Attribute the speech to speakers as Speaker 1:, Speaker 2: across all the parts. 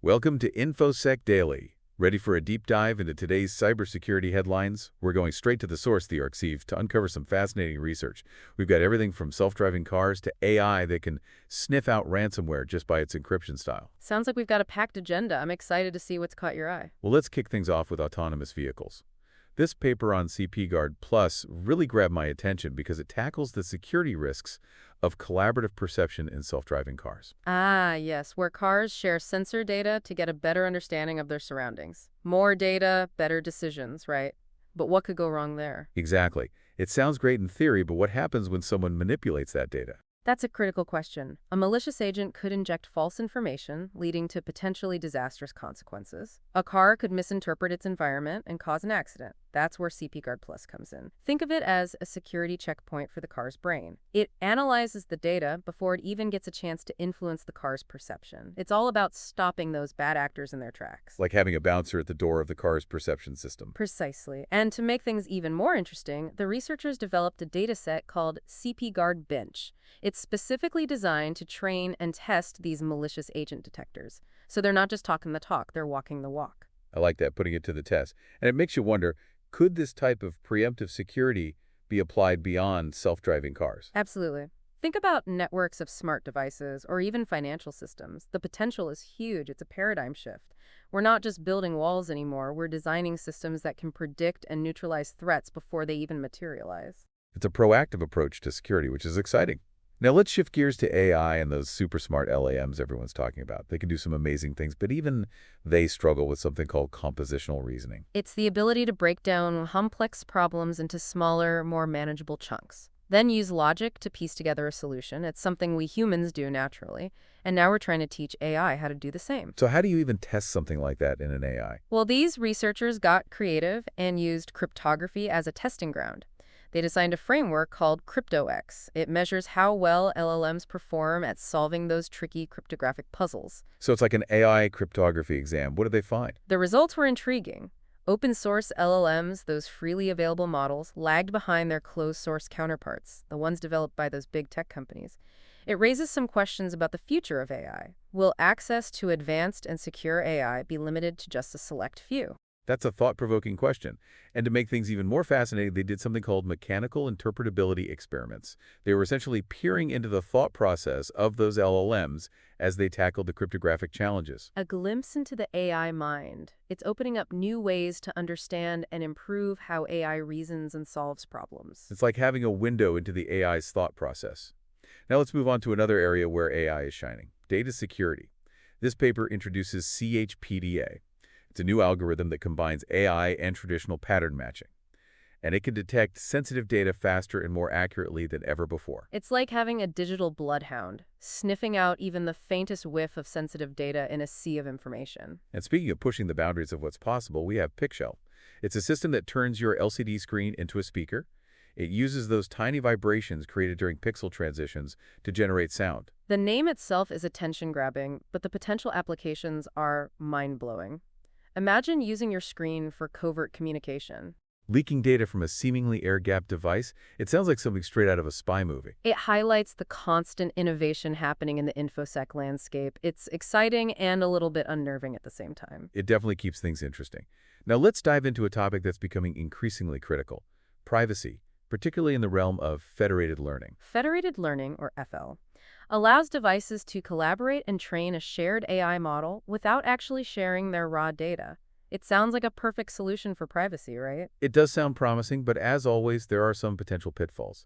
Speaker 1: Welcome to InfoSec Daily. Ready for a deep dive into today's cybersecurity headlines? We're going straight to the source, the archive, to uncover some fascinating research. We've got everything from self-driving cars to AI that can sniff out ransomware just by its encryption style.
Speaker 2: Sounds like we've got a packed agenda. I'm excited to see what's caught your eye.
Speaker 1: Well, let's kick things off with autonomous vehicles. This paper on CPGuard Plus really grabbed my attention because it tackles the security risks of collaborative perception in self-driving cars.
Speaker 2: Ah, yes, where cars share sensor data to get a better understanding of their surroundings. More data, better decisions, right? But what could go wrong there?
Speaker 1: Exactly. It sounds great in theory, but what happens when someone manipulates that data?
Speaker 2: That's a critical question. A malicious agent could inject false information, leading to potentially disastrous consequences. A car could misinterpret its environment and cause an accident. That's where CPGuard Plus comes in. Think of it as a security checkpoint for the car's brain. It analyzes the data before it even gets a chance to influence the car's perception. It's all about stopping those bad actors in their tracks.
Speaker 1: Like having a bouncer at the door of the car's perception system.
Speaker 2: Precisely. And to make things even more interesting, the researchers developed a data set called CPGuard Bench. It's specifically designed to train and test these malicious agent detectors. So they're not just talking the talk, they're walking the walk.
Speaker 1: I like that, putting it to the test. And it makes you wonder, could this type of preemptive security be applied beyond self-driving cars?
Speaker 2: Absolutely. Think about networks of smart devices or even financial systems. The potential is huge. It's a paradigm shift. We're not just building walls anymore. We're designing systems that can predict and neutralize threats before they even materialize.
Speaker 1: It's a proactive approach to security, which is exciting. Now let's shift gears to AI and those super smart LAMs everyone's talking about. They can do some amazing things, but even they struggle with something called compositional reasoning.
Speaker 2: It's the ability to break down complex problems into smaller, more manageable chunks. Then use logic to piece together a solution. It's something we humans do naturally, and now we're trying to teach AI how to do the same.
Speaker 1: So how do you even test something like that in an AI?
Speaker 2: Well, these researchers got creative and used cryptography as a testing ground. They designed a framework called CryptoX. It measures how well LLMs perform at solving those tricky cryptographic puzzles.
Speaker 1: So it's like an AI cryptography exam. What did they find?
Speaker 2: The results were intriguing. Open source LLMs, those freely available models, lagged behind their closed source counterparts, the ones developed by those big tech companies. It raises some questions about the future of AI. Will access to advanced and secure AI be limited to just a select few?
Speaker 1: That's a thought-provoking question. And to make things even more fascinating, they did something called mechanical interpretability experiments. They were essentially peering into the thought process of those LLMs as they tackled the cryptographic challenges.
Speaker 2: A glimpse into the AI mind. It's opening up new ways to understand and improve how AI reasons and solves problems.
Speaker 1: It's like having a window into the AI's thought process. Now let's move on to another area where AI is shining, data security. This paper introduces CHPDA. It's a new algorithm that combines AI and traditional pattern matching, and it can detect sensitive data faster and more accurately than ever before.
Speaker 2: It's like having a digital bloodhound, sniffing out even the faintest whiff of sensitive data in a sea of information.
Speaker 1: And speaking of pushing the boundaries of what's possible, we have Pixel. It's a system that turns your LCD screen into a speaker. It uses those tiny vibrations created during pixel transitions to generate sound.
Speaker 2: The name itself is attention-grabbing, but the potential applications are mind-blowing. Imagine using your screen for covert communication.
Speaker 1: Leaking data from a seemingly air-gapped device, it sounds like something straight out of a spy movie.
Speaker 2: It highlights the constant innovation happening in the InfoSec landscape. It's exciting and a little bit unnerving at the same time.
Speaker 1: It definitely keeps things interesting. Now let's dive into a topic that's becoming increasingly critical: privacy, particularly in the realm of federated learning.
Speaker 2: Federated learning, or FL, allows devices to collaborate and train a shared AI model without actually sharing their raw data. It sounds like a perfect solution for privacy, right?
Speaker 1: It does sound promising, but as always, there are some potential pitfalls.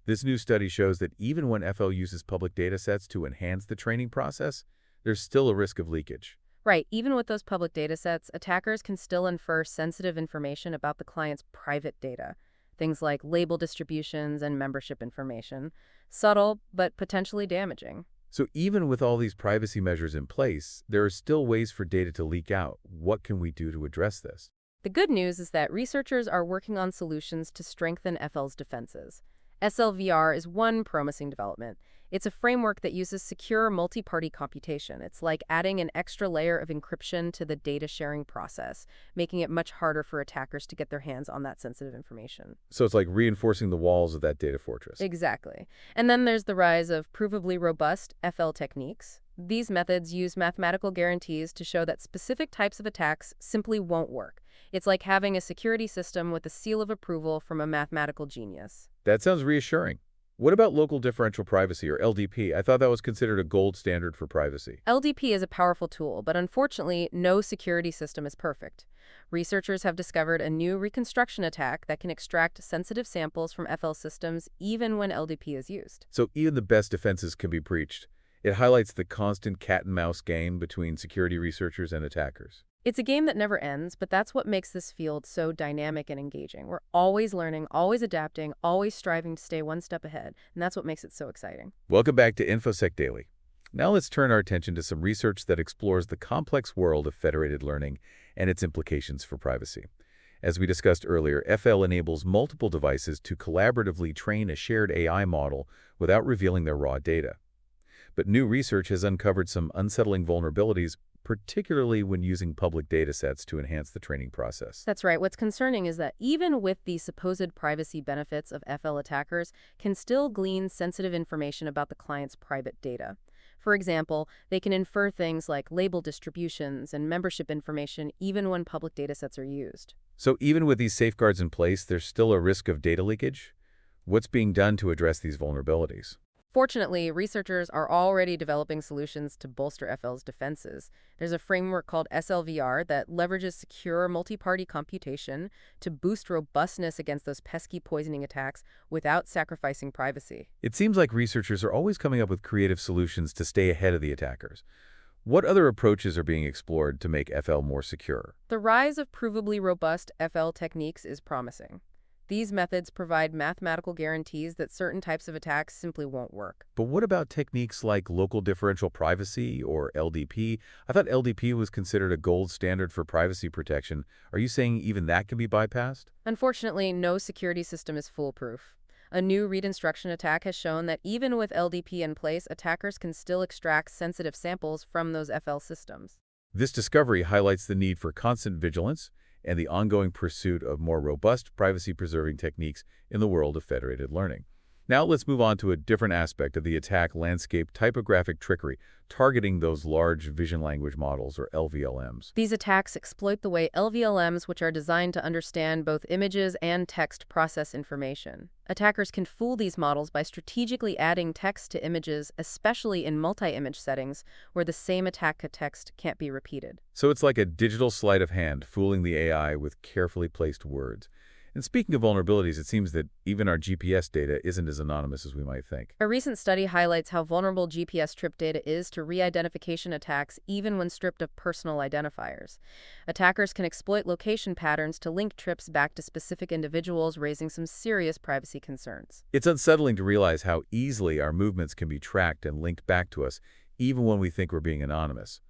Speaker 1: This new study shows that even when FL uses public data sets to enhance the training process, there's still a risk of leakage.
Speaker 2: Right, even with those public data sets, attackers can still infer sensitive information about the client's private data. Things like label distributions and membership information. Subtle, but potentially damaging.
Speaker 1: So even with all these privacy measures in place, there are still ways for data to leak out. What can we do to address this?
Speaker 2: The good news is that researchers are working on solutions to strengthen FL's defenses. SLVR is one promising development. It's a framework that uses secure multi-party computation. It's like adding an extra layer of encryption to the data sharing process, making it much harder for attackers to get their hands on that sensitive information.
Speaker 1: So it's like reinforcing the walls of that data fortress.
Speaker 2: Exactly. And then there's the rise of provably robust FL techniques. These methods use mathematical guarantees to show that specific types of attacks simply won't work. It's like having a security system with a seal of approval from a mathematical genius.
Speaker 1: That sounds reassuring. What about local differential privacy, or LDP? I thought that was considered a gold standard for privacy.
Speaker 2: LDP is a powerful tool, but unfortunately, no security system is perfect. Researchers have discovered a new reconstruction attack that can extract sensitive samples from FL systems even when LDP is used.
Speaker 1: So even the best defenses can be breached. It highlights the constant cat-and-mouse game between security researchers and attackers.
Speaker 2: It's a game that never ends, but that's what makes this field so dynamic and engaging. We're always learning, always adapting, always striving to stay one step ahead, and that's what makes it so exciting.
Speaker 1: Welcome back to InfoSec Daily. Now let's turn our attention to some research that explores the complex world of federated learning and its implications for privacy. As we discussed earlier, FL enables multiple devices to collaboratively train a shared AI model without revealing their raw data. But new research has uncovered some unsettling vulnerabilities, particularly when using public data sets to enhance the training process.
Speaker 2: That's right. What's concerning is that even with the supposed privacy benefits of FL attackers can still glean sensitive information about the client's private data. For example, they can infer things like label distributions and membership information even when public data sets are used.
Speaker 1: So even with these safeguards in place, there's still a risk of data leakage? What's being done to address these vulnerabilities?
Speaker 2: Fortunately, researchers are already developing solutions to bolster FL's defenses. There's a framework called SLVR that leverages secure multi-party computation to boost robustness against those pesky poisoning attacks without sacrificing privacy.
Speaker 1: It seems like researchers are always coming up with creative solutions to stay ahead of the attackers. What other approaches are being explored to make FL more secure?
Speaker 2: The rise of provably robust FL techniques is promising. These methods provide mathematical guarantees that certain types of attacks simply won't work.
Speaker 1: But what about techniques like local differential privacy, or LDP? I thought LDP was considered a gold standard for privacy protection. Are you saying even that can be bypassed?
Speaker 2: Unfortunately, no security system is foolproof. A new read instruction attack has shown that even with LDP in place, attackers can still extract sensitive samples from those FL systems.
Speaker 1: This discovery highlights the need for constant vigilance and the ongoing pursuit of more robust privacy-preserving techniques in the world of federated learning. Now let's move on to a different aspect of the attack landscape: typographic trickery, targeting those large vision language models, or LVLMs.
Speaker 2: These attacks exploit the way LVLMs, which are designed to understand both images and text, process information. Attackers can fool these models by strategically adding text to images, especially in multi-image settings where the same attack text can't be repeated.
Speaker 1: So it's like a digital sleight of hand, fooling the AI with carefully placed words. And speaking of vulnerabilities, it seems that even our GPS data isn't as anonymous as we might think.
Speaker 2: A recent study highlights how vulnerable GPS trip data is to re-identification attacks even when stripped of personal identifiers. Attackers can exploit location patterns to link trips back to specific individuals, raising some serious privacy concerns.
Speaker 1: It's unsettling to realize how easily our movements can be tracked and linked back to us, even when we think we're being anonymous.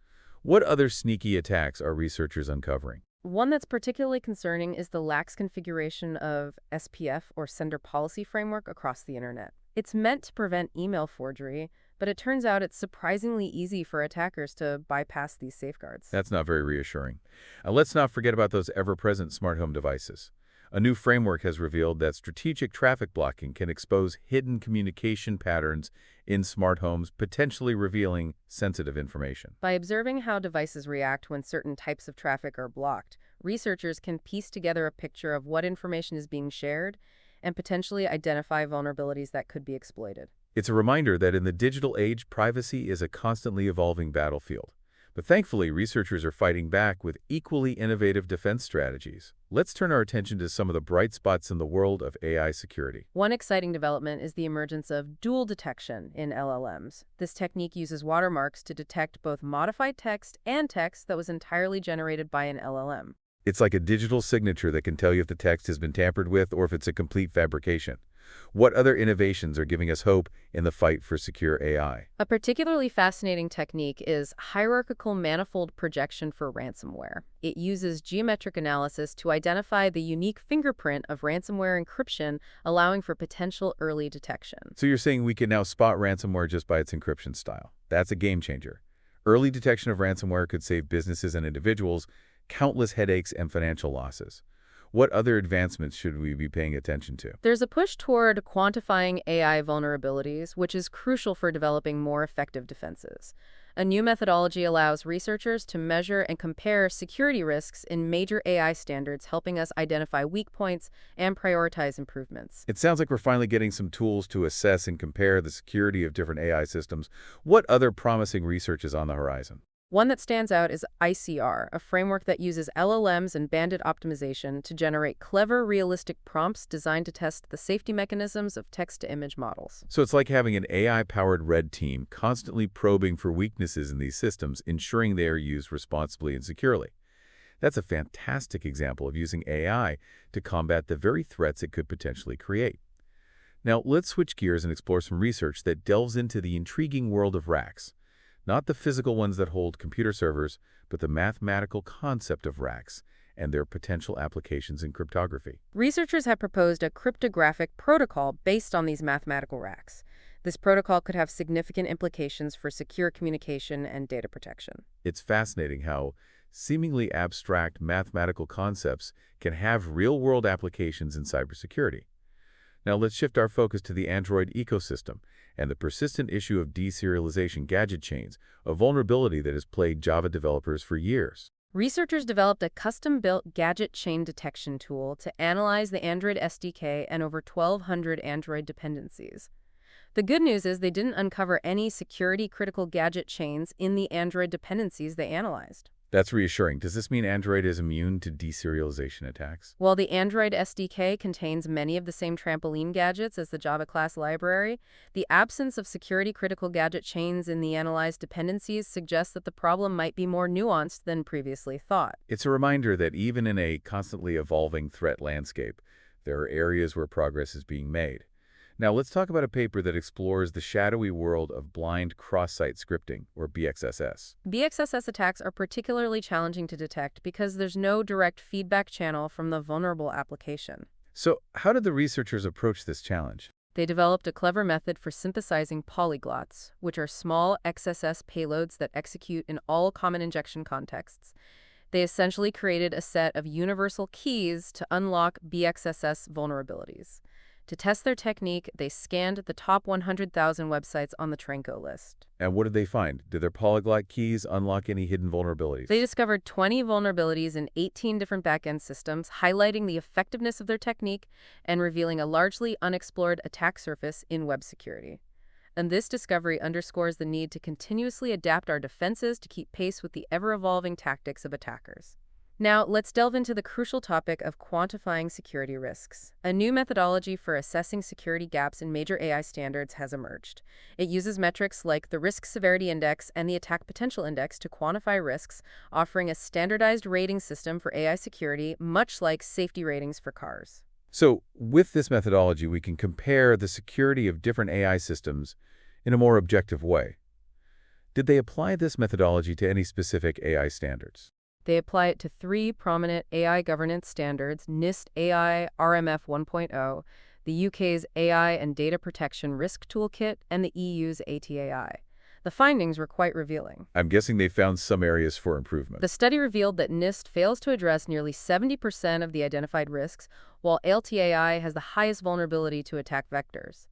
Speaker 1: What other sneaky attacks are researchers uncovering?
Speaker 2: One that's particularly concerning is the lax configuration of SPF, or Sender Policy Framework, across the internet. It's meant to prevent email forgery, but it turns out it's surprisingly easy for attackers to bypass these safeguards.
Speaker 1: That's not very reassuring. Let's not forget about those ever-present smart home devices. A new framework has revealed that strategic traffic blocking can expose hidden communication patterns in smart homes, potentially revealing sensitive information.
Speaker 2: By observing how devices react when certain types of traffic are blocked, researchers can piece together a picture of what information is being shared and potentially identify vulnerabilities that could be exploited.
Speaker 1: It's a reminder that in the digital age, privacy is a constantly evolving battlefield. But thankfully, researchers are fighting back with equally innovative defense strategies. Let's turn our attention to some of the bright spots in the world of AI security.
Speaker 2: One exciting development is the emergence of dual detection in LLMs. This technique uses watermarks to detect both modified text and text that was entirely generated by an LLM.
Speaker 1: It's like a digital signature that can tell you if the text has been tampered with or if it's a complete fabrication. What other innovations are giving us hope in the fight for secure AI?
Speaker 2: A particularly fascinating technique is hierarchical manifold projection for ransomware. It uses geometric analysis to identify the unique fingerprint of ransomware encryption, allowing for potential early detection.
Speaker 1: So you're saying we can now spot ransomware just by its encryption style. That's a game changer. Early detection of ransomware could save businesses and individuals countless headaches and financial losses. What other advancements should we be paying attention to?
Speaker 2: There's a push toward quantifying AI vulnerabilities, which is crucial for developing more effective defenses. A new methodology allows researchers to measure and compare security risks in major AI standards, helping us identify weak points and prioritize improvements.
Speaker 1: It sounds like we're finally getting some tools to assess and compare the security of different AI systems. What other promising research is on the horizon?
Speaker 2: One that stands out is ICR, a framework that uses LLMs and bandit optimization to generate clever, realistic prompts designed to test the safety mechanisms of text-to-image models.
Speaker 1: So it's like having an AI-powered red team constantly probing for weaknesses in these systems, ensuring they are used responsibly and securely. That's a fantastic example of using AI to combat the very threats it could potentially create. Now, let's switch gears and explore some research that delves into the intriguing world of racks. Not the physical ones that hold computer servers, but the mathematical concept of racks and their potential applications in cryptography.
Speaker 2: Researchers have proposed a cryptographic protocol based on these mathematical racks. This protocol could have significant implications for secure communication and data protection.
Speaker 1: It's fascinating how seemingly abstract mathematical concepts can have real-world applications in cybersecurity. Now let's shift our focus to the Android ecosystem and the persistent issue of deserialization gadget chains, a vulnerability that has plagued Java developers for years.
Speaker 2: Researchers developed a custom-built gadget chain detection tool to analyze the Android SDK and over 1,200 Android dependencies. The good news is they didn't uncover any security-critical gadget chains in the Android dependencies they analyzed.
Speaker 1: That's reassuring. Does this mean Android is immune to deserialization attacks?
Speaker 2: While the Android SDK contains many of the same trampoline gadgets as the Java class library, the absence of security-critical gadget chains in the analyzed dependencies suggests that the problem might be more nuanced than previously thought.
Speaker 1: It's a reminder that even in a constantly evolving threat landscape, there are areas where progress is being made. Now, let's talk about a paper that explores the shadowy world of blind cross-site scripting, or BXSS.
Speaker 2: BXSS attacks are particularly challenging to detect because there's no direct feedback channel from the vulnerable application.
Speaker 1: So, how did the researchers approach this challenge?
Speaker 2: They developed a clever method for synthesizing polyglots, which are small XSS payloads that execute in all common injection contexts. They essentially created a set of universal keys to unlock BXSS vulnerabilities. To test their technique, they scanned the top 100,000 websites on the Trenco list.
Speaker 1: And what did they find? Did their polyglot keys unlock any hidden vulnerabilities?
Speaker 2: They discovered 20 vulnerabilities in 18 different backend systems, highlighting the effectiveness of their technique and revealing a largely unexplored attack surface in web security. And this discovery underscores the need to continuously adapt our defenses to keep pace with the ever-evolving tactics of attackers. Now, let's delve into the crucial topic of quantifying security risks. A new methodology for assessing security gaps in major AI standards has emerged. It uses metrics like the Risk Severity Index and the Attack Potential Index to quantify risks, offering a standardized rating system for AI security, much like safety ratings for cars.
Speaker 1: So, with this methodology, we can compare the security of different AI systems in a more objective way. Did they apply this methodology to any specific AI standards?
Speaker 2: They apply it to three prominent AI governance standards: NIST AI RMF 1.0, the UK's AI and Data Protection Risk Toolkit, and the EU's ATAI. The findings were quite revealing.
Speaker 1: I'm guessing they found some areas for improvement.
Speaker 2: The study revealed that NIST fails to address nearly 70% of the identified risks, while LTAI has the highest vulnerability to attack vectors.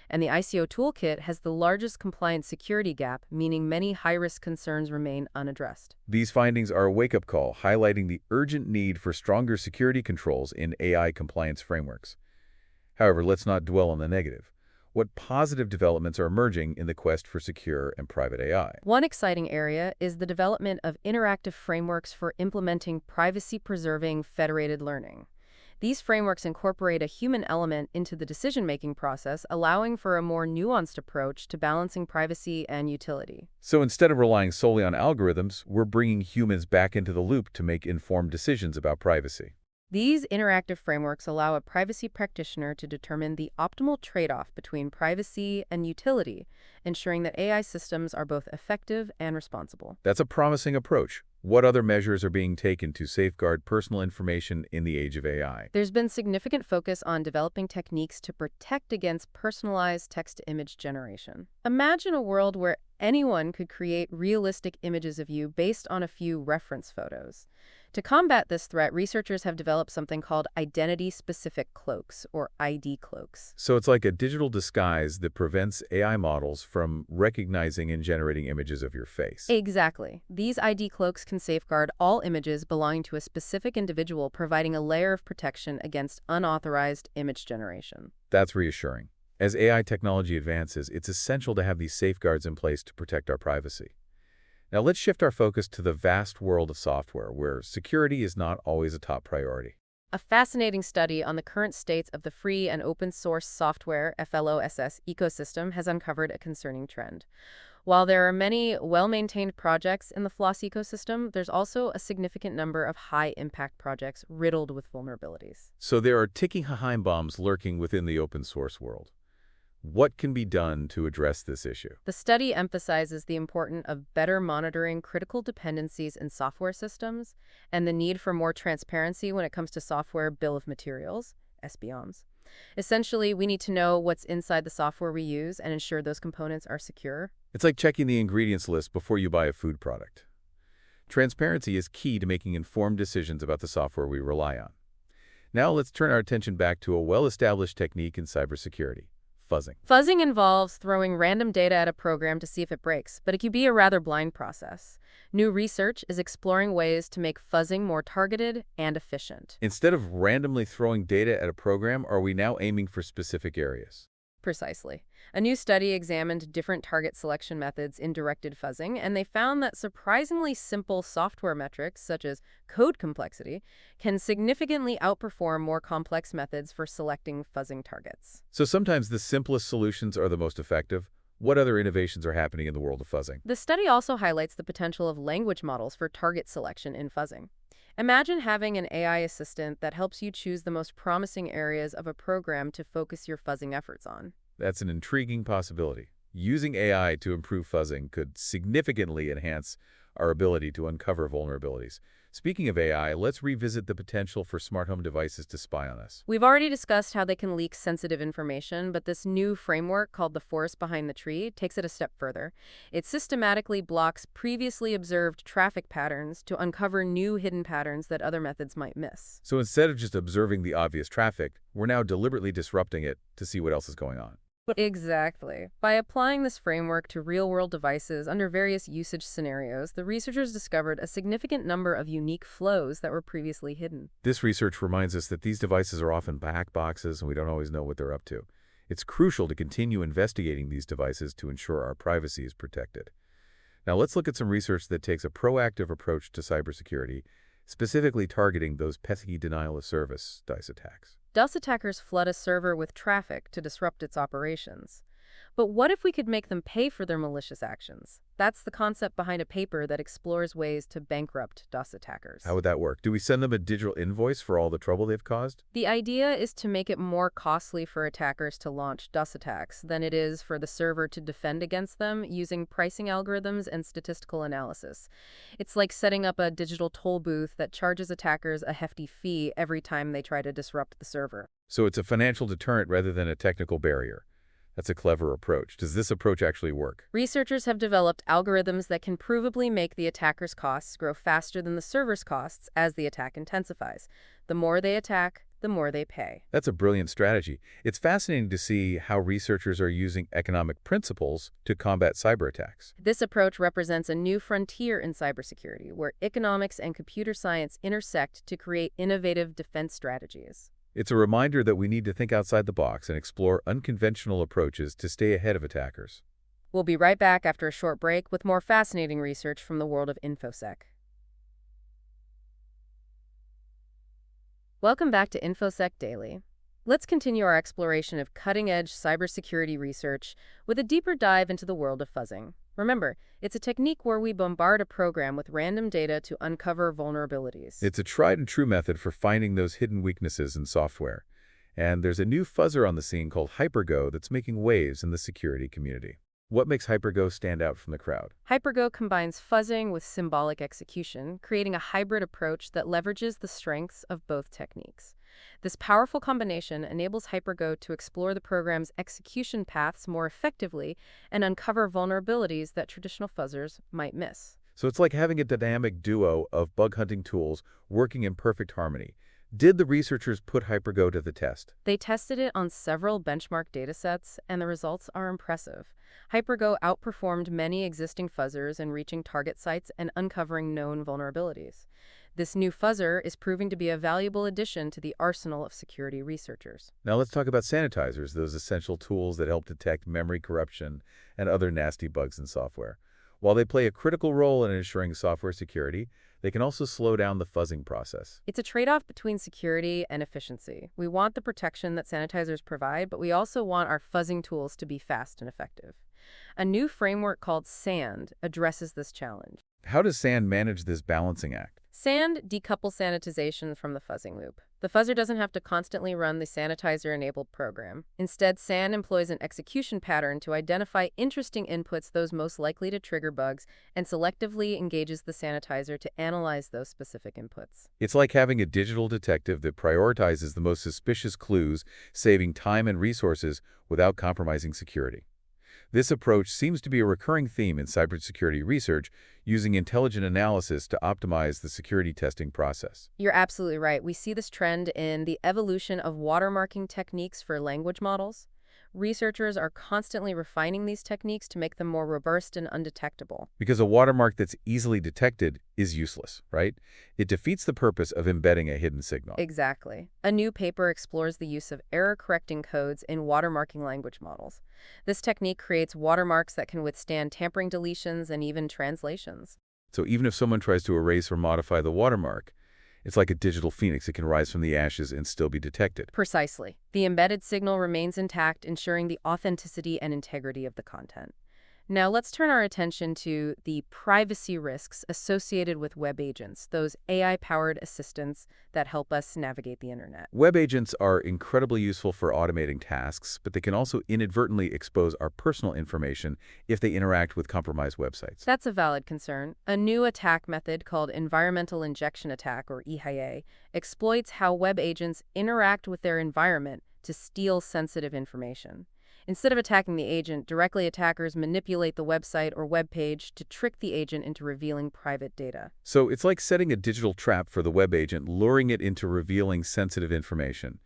Speaker 2: And the ICO toolkit has the largest compliance security gap, meaning many high-risk concerns remain unaddressed.
Speaker 1: These findings are a wake-up call, highlighting the urgent need for stronger security controls in AI compliance frameworks. However, let's not dwell on the negative. What positive developments are emerging in the quest for secure and private AI?
Speaker 2: One exciting area is the development of interactive frameworks for implementing privacy-preserving federated learning. These frameworks incorporate a human element into the decision-making process, allowing for a more nuanced approach to balancing privacy and utility.
Speaker 1: So instead of relying solely on algorithms, we're bringing humans back into the loop to make informed decisions about privacy.
Speaker 2: These interactive frameworks allow a privacy practitioner to determine the optimal trade-off between privacy and utility, ensuring that AI systems are both effective and responsible.
Speaker 1: That's a promising approach. What other measures are being taken to safeguard personal information in the age of AI?
Speaker 2: There's been significant focus on developing techniques to protect against personalized text-to-image generation. Imagine a world where anyone could create realistic images of you based on a few reference photos. To combat this threat, researchers have developed something called identity-specific cloaks, or ID cloaks.
Speaker 1: So it's like a digital disguise that prevents AI models from recognizing and generating images of your face.
Speaker 2: Exactly. These ID cloaks can safeguard all images belonging to a specific individual, providing a layer of protection against unauthorized image generation.
Speaker 1: That's reassuring. As AI technology advances, it's essential to have these safeguards in place to protect our privacy. Now let's shift our focus to the vast world of software, where security is not always a top priority.
Speaker 2: A fascinating study on the current states of the free and open source software FLOSS ecosystem has uncovered a concerning trend. While there are many well-maintained projects in the FLOSS ecosystem, there's also a significant number of high-impact projects riddled with vulnerabilities.
Speaker 1: So there are ticking time bombs lurking within the open source world. What can be done to address this issue?
Speaker 2: The study emphasizes the importance of better monitoring critical dependencies in software systems and the need for more transparency when it comes to software bill of materials, SBOMs. Essentially, we need to know what's inside the software we use and ensure those components are secure.
Speaker 1: It's like checking the ingredients list before you buy a food product. Transparency is key to making informed decisions about the software we rely on. Now let's turn our attention back to a well-established technique in cybersecurity: fuzzing.
Speaker 2: Fuzzing involves throwing random data at a program to see if it breaks, but it can be a rather blind process. New research is exploring ways to make fuzzing more targeted and efficient.
Speaker 1: Instead of randomly throwing data at a program, are we now aiming for specific areas?
Speaker 2: Precisely. A new study examined different target selection methods in directed fuzzing, and they found that surprisingly simple software metrics, such as code complexity, can significantly outperform more complex methods for selecting fuzzing targets.
Speaker 1: So sometimes the simplest solutions are the most effective. What other innovations are happening in the world of fuzzing?
Speaker 2: The study also highlights the potential of language models for target selection in fuzzing. Imagine having an AI assistant that helps you choose the most promising areas of a program to focus your fuzzing efforts on.
Speaker 1: That's an intriguing possibility. Using AI to improve fuzzing could significantly enhance our ability to uncover vulnerabilities. Speaking of AI, let's revisit the potential for smart home devices to spy on us.
Speaker 2: We've already discussed how they can leak sensitive information, but this new framework called the forest behind the tree takes it a step further. It systematically blocks previously observed traffic patterns to uncover new hidden patterns that other methods might miss.
Speaker 1: So instead of just observing the obvious traffic, we're now deliberately disrupting it to see what else is going on.
Speaker 2: Exactly. By applying this framework to real-world devices under various usage scenarios, the researchers discovered a significant number of unique flows that were previously hidden.
Speaker 1: This research reminds us that these devices are often black boxes and we don't always know what they're up to. It's crucial to continue investigating these devices to ensure our privacy is protected. Now let's look at some research that takes a proactive approach to cybersecurity, specifically targeting those pesky denial-of-service DICE attacks.
Speaker 2: DOS attackers flood a server with traffic to disrupt its operations. But what if we could make them pay for their malicious actions? That's the concept behind a paper that explores ways to bankrupt DOS attackers.
Speaker 1: How would that work? Do we send them a digital invoice for all the trouble they've caused?
Speaker 2: The idea is to make it more costly for attackers to launch DOS attacks than it is for the server to defend against them using pricing algorithms and statistical analysis. It's like setting up a digital toll booth that charges attackers a hefty fee every time they try to disrupt the server.
Speaker 1: So it's a financial deterrent rather than a technical barrier. That's a clever approach. Does this approach actually work?
Speaker 2: Researchers have developed algorithms that can provably make the attacker's costs grow faster than the server's costs as the attack intensifies. The more they attack, the more they pay.
Speaker 1: That's a brilliant strategy. It's fascinating to see how researchers are using economic principles to combat cyber attacks.
Speaker 2: This approach represents a new frontier in cybersecurity, where economics and computer science intersect to create innovative defense strategies.
Speaker 1: It's a reminder that we need to think outside the box and explore unconventional approaches to stay ahead of attackers.
Speaker 2: We'll be right back after a short break with more fascinating research from the world of InfoSec. Welcome back to InfoSec Daily. Let's continue our exploration of cutting-edge cybersecurity research with a deeper dive into the world of fuzzing. Remember, it's a technique where we bombard a program with random data to uncover vulnerabilities.
Speaker 1: It's a tried and true method for finding those hidden weaknesses in software. And there's a new fuzzer on the scene called HyperGo that's making waves in the security community. What makes HyperGo stand out from the crowd?
Speaker 2: HyperGo combines fuzzing with symbolic execution, creating a hybrid approach that leverages the strengths of both techniques. This powerful combination enables HyperGo to explore the program's execution paths more effectively and uncover vulnerabilities that traditional fuzzers might miss.
Speaker 1: So it's like having a dynamic duo of bug hunting tools working in perfect harmony. Did the researchers put HyperGo to the test?
Speaker 2: They tested it on several benchmark datasets, and the results are impressive. HyperGo outperformed many existing fuzzers in reaching target sites and uncovering known vulnerabilities. This new fuzzer is proving to be a valuable addition to the arsenal of security researchers.
Speaker 1: Now let's talk about sanitizers, those essential tools that help detect memory corruption and other nasty bugs in software. While they play a critical role in ensuring software security, they can also slow down the fuzzing process.
Speaker 2: It's a trade-off between security and efficiency. We want the protection that sanitizers provide, but we also want our fuzzing tools to be fast and effective. A new framework called SAND addresses this challenge.
Speaker 1: How does SAND manage this balancing act?
Speaker 2: SAND decouples sanitization from the fuzzing loop. The fuzzer doesn't have to constantly run the sanitizer-enabled program. Instead, SAND employs an execution pattern to identify interesting inputs, those most likely to trigger bugs, and selectively engages the sanitizer to analyze those specific inputs.
Speaker 1: It's like having a digital detective that prioritizes the most suspicious clues, saving time and resources without compromising security. This approach seems to be a recurring theme in cybersecurity research, using intelligent analysis to optimize the security testing process.
Speaker 2: You're absolutely right. We see this trend in the evolution of watermarking techniques for language models. Researchers are constantly refining these techniques to make them more robust and undetectable.
Speaker 1: Because a watermark that's easily detected is useless, right? It defeats the purpose of embedding a hidden signal.
Speaker 2: Exactly. A new paper explores the use of error-correcting codes in watermarking language models. This technique creates watermarks that can withstand tampering, deletions, and even translations.
Speaker 1: So even if someone tries to erase or modify the watermark, it's like a digital phoenix. It can rise from the ashes and still be detected.
Speaker 2: Precisely. The embedded signal remains intact, ensuring the authenticity and integrity of the content. Now let's turn our attention to the privacy risks associated with web agents, those AI-powered assistants that help us navigate the internet.
Speaker 1: Web agents are incredibly useful for automating tasks, but they can also inadvertently expose our personal information if they interact with compromised websites.
Speaker 2: That's a valid concern. A new attack method called environmental injection attack, or EIA, exploits how web agents interact with their environment to steal sensitive information. Instead of attacking the agent, directly attackers manipulate the website or web page to trick the agent into revealing private data.
Speaker 1: So it's like setting a digital trap for the web agent, luring it into revealing sensitive information.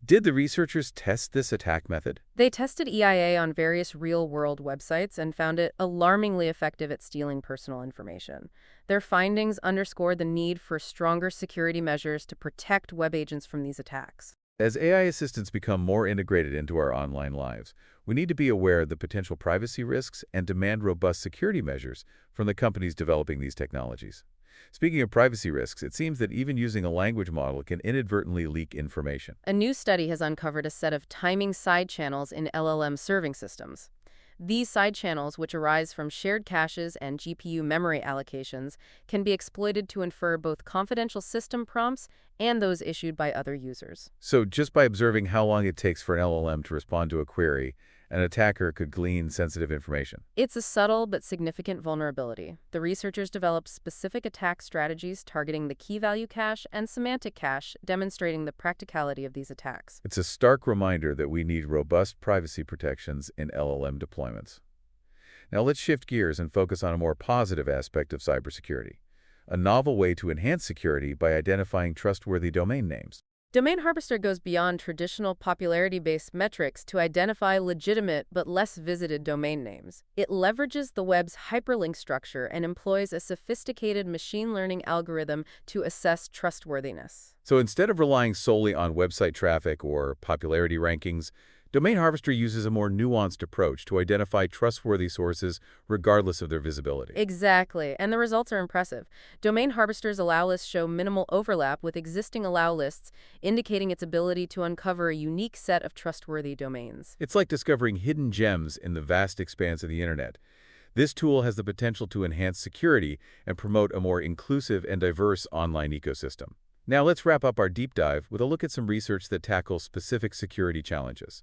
Speaker 1: Did the researchers test this attack method?
Speaker 2: They tested EIA on various real-world websites and found it alarmingly effective at stealing personal information. Their findings underscore the need for stronger security measures to protect web agents from these attacks.
Speaker 1: As AI assistants become more integrated into our online lives, we need to be aware of the potential privacy risks and demand robust security measures from the companies developing these technologies. Speaking of privacy risks, it seems that even using a language model can inadvertently leak information.
Speaker 2: A new study has uncovered a set of timing side channels in LLM serving systems. These side channels, which arise from shared caches and GPU memory allocations, can be exploited to infer both confidential system prompts and those issued by other users.
Speaker 1: So just by observing how long it takes for an LLM to respond to a query, an attacker could glean sensitive information.
Speaker 2: It's a subtle but significant vulnerability. The researchers developed specific attack strategies targeting the key value cache and semantic cache, demonstrating the practicality of these attacks.
Speaker 1: It's a stark reminder that we need robust privacy protections in LLM deployments. Now let's shift gears and focus on a more positive aspect of cybersecurity, a novel way to enhance security by identifying trustworthy domain names.
Speaker 2: Domain Harvester goes beyond traditional popularity-based metrics to identify legitimate but less visited domain names. It leverages the web's hyperlink structure and employs a sophisticated machine learning algorithm to assess trustworthiness.
Speaker 1: So instead of relying solely on website traffic or popularity rankings, Domain Harvester uses a more nuanced approach to identify trustworthy sources regardless of their visibility.
Speaker 2: Exactly, and the results are impressive. Domain Harvester's allow lists show minimal overlap with existing allow lists, indicating its ability to uncover a unique set of trustworthy domains.
Speaker 1: It's like discovering hidden gems in the vast expanse of the internet. This tool has the potential to enhance security and promote a more inclusive and diverse online ecosystem. Now let's wrap up our deep dive with a look at some research that tackles specific security challenges.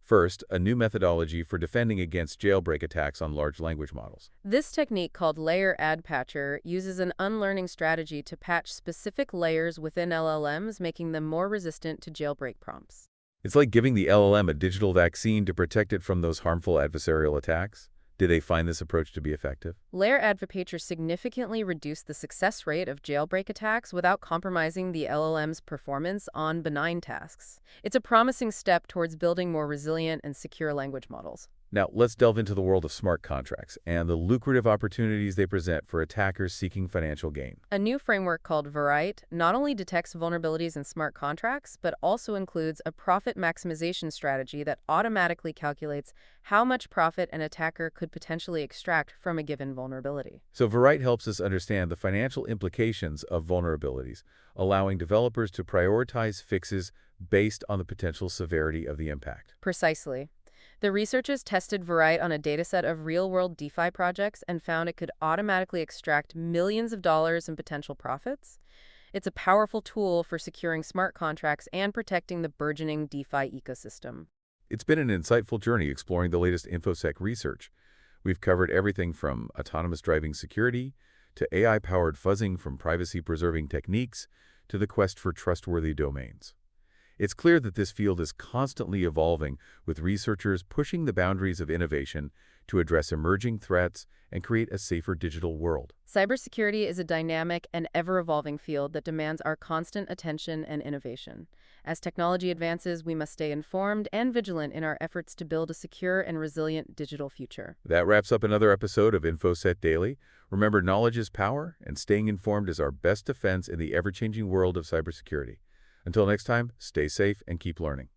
Speaker 1: First, a new methodology for defending against jailbreak attacks on large language models.
Speaker 2: This technique, called layer add patcher, uses an unlearning strategy to patch specific layers within LLMs, making them more resistant to jailbreak prompts.
Speaker 1: It's like giving the LLM a digital vaccine to protect it from those harmful adversarial attacks. Did they find this approach to be effective?
Speaker 2: Layer add patcher significantly reduced the success rate of jailbreak attacks without compromising the LLM's performance on benign tasks. It's a promising step towards building more resilient and secure language models.
Speaker 1: Now, let's delve into the world of smart contracts and the lucrative opportunities they present for attackers seeking financial gain.
Speaker 2: A new framework called Varight not only detects vulnerabilities in smart contracts, but also includes a profit maximization strategy that automatically calculates how much profit an attacker could potentially extract from a given vulnerability.
Speaker 1: So Varight helps us understand the financial implications of vulnerabilities, allowing developers to prioritize fixes based on the potential severity of the impact.
Speaker 2: Precisely. The researchers tested Varight on a dataset of real-world DeFi projects and found it could automatically extract millions of dollars in potential profits. It's a powerful tool for securing smart contracts and protecting the burgeoning DeFi ecosystem.
Speaker 1: It's been an insightful journey exploring the latest InfoSec research. We've covered everything from autonomous driving security to AI-powered fuzzing, from privacy-preserving techniques to the quest for trustworthy domains. It's clear that this field is constantly evolving, with researchers pushing the boundaries of innovation to address emerging threats and create a safer digital world.
Speaker 2: Cybersecurity is a dynamic and ever-evolving field that demands our constant attention and innovation. As technology advances, we must stay informed and vigilant in our efforts to build a secure and resilient digital future.
Speaker 1: That wraps up another episode of InfoSec Daily. Remember, knowledge is power, and staying informed is our best defense in the ever-changing world of cybersecurity. Until next time, stay safe and keep learning.